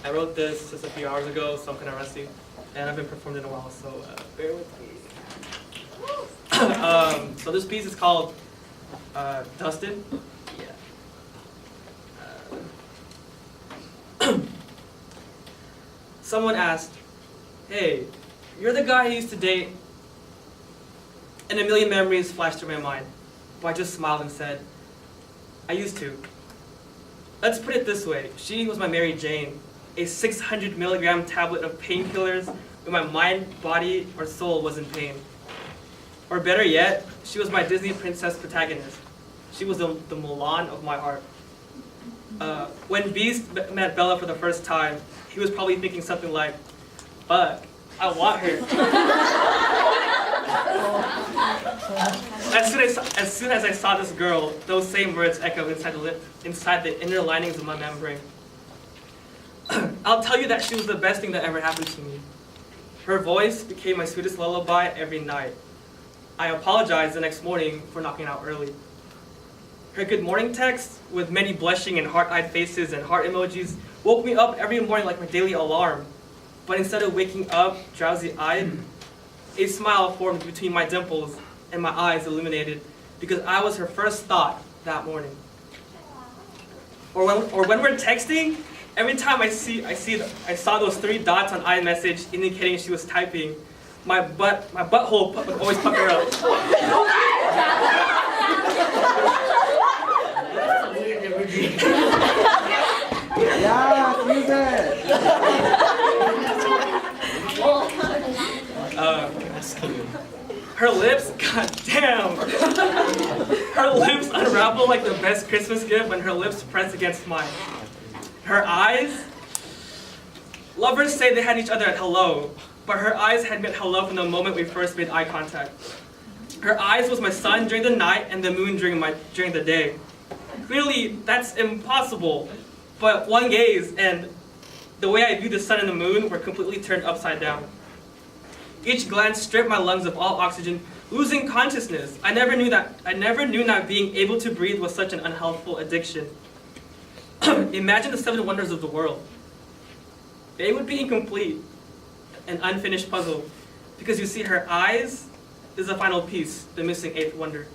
I wrote this just a few hours ago, so I'm kind of rusty. And I haven't performed in a while, so bear with me. So this piece is called Dustin. Yeah. Someone asked, "Hey, you're the guy I used to date?" And a million memories flashed through my mind. But I just smiled and said, "I used to." Let's put it this way. She was my Mary Jane, a 600 milligram tablet of painkillers when my mind, body, or soul was in pain. Or better yet, she was my Disney princess protagonist. She was the Mulan of my heart. When Beast met Bella for the first time, he was probably thinking something like, "Fuck, I want her." As soon as I saw this girl, those same words echoed inside the inner linings of my membrane. I'll tell you that she was the best thing that ever happened to me. Her voice became my sweetest lullaby every night. I apologized the next morning for knocking out early. Her good morning text, with many blushing and heart-eyed faces and heart emojis, woke me up every morning like my daily alarm. But instead of waking up drowsy-eyed, a smile formed between my dimples and my eyes illuminated because I was her first thought that morning. Or when we're texting, every time I saw those 3 dots on iMessage indicating she was typing, my butthole would always pucker up. Yeah, use it. Her lips, goddamn. Her lips unravel like the best Christmas gift when her lips press against mine. Her eyes, lovers say they had each other at hello, but her eyes had meant hello from the moment we first made eye contact. Her eyes was my sun during the night and the moon during the day. Clearly, that's impossible, but one gaze and the way I viewed the sun and the moon were completely turned upside down. Each glance stripped my lungs of all oxygen, losing consciousness. I never knew that being able to breathe was such an unhealthful addiction. Imagine the 7 wonders of the world. They would be incomplete, an unfinished puzzle, because you see, her eyes is the final piece, the missing 8th wonder.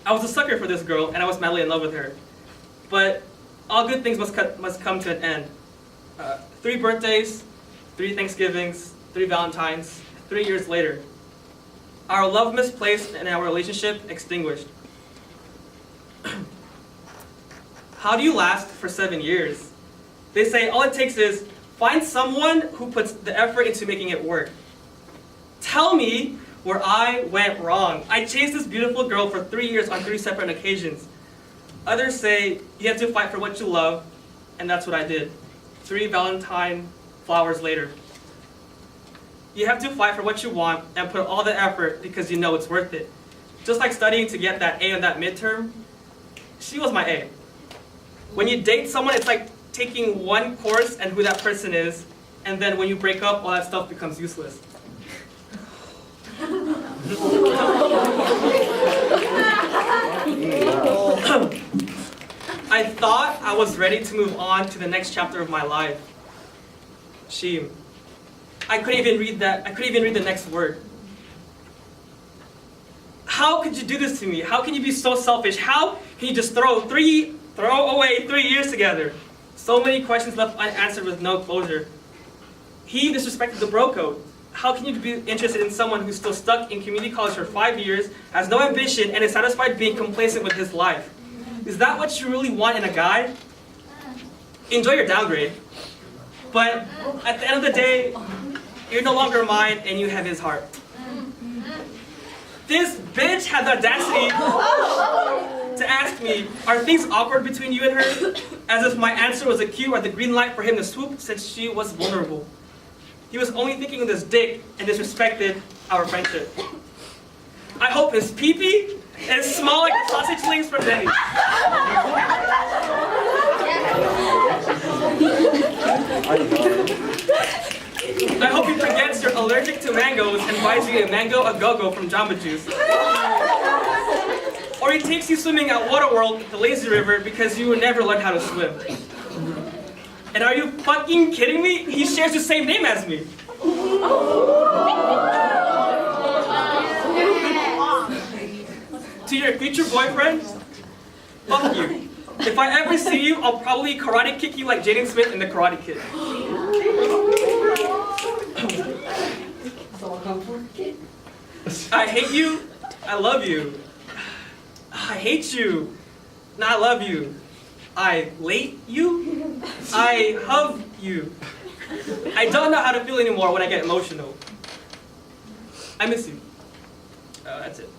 I was a sucker for this girl, and I was madly in love with her. But all good things must come to an end. 3 birthdays, 3 Thanksgivings, 3 Valentines, 3 years later. Our love misplaced and our relationship extinguished. How do you last for 7 years? They say all it takes is find someone who puts the effort into making it work. Tell me where I went wrong. I chased this beautiful girl for 3 years on 3 separate occasions. Others say you have to fight for what you love, and that's what I did. 3 Valentine flowers later. You have to fight for what you want and put all the effort because you know it's worth it. Just like studying to get that A on that midterm, she was my A. When you date someone, it's like taking one course and who that person is, and then when you break up, all that stuff becomes useless. I thought I was ready to move on to the next chapter of my life. I couldn't even read the next word. How could you do this to me? How can you be so selfish? How can you just throw away 3 years together? So many questions left unanswered with no closure. He disrespected the bro code. How can you be interested in someone who's still stuck in community college for 5 years, has no ambition, and is satisfied being complacent with his life? Is that what you really want in a guy? Enjoy your downgrade. But at the end of the day, you're no longer mine and you have his heart. This bitch had the audacity to ask me, are things awkward between you and her? As if my answer was a cue or the green light for him to swoop since she was vulnerable. He was only thinking of his dick and disrespected our friendship. I hope his pee-pee is small like sausage links from Denny's. I hope he forgets you're allergic to mangoes and buys you a mango a-go-go from Jamba Juice. Or he takes you swimming at Waterworld, the lazy river, because you would never learn how to swim. And are you fucking kidding me? He shares the same name as me. To your future boyfriend, fuck you. If I ever see you, I'll probably karate kick you like Jaden Smith in The Karate Kid. I hate you. I love you. I hate you. No, I love you. I late you. I hug you. I don't know how to feel anymore when I get emotional. I miss you. That's it.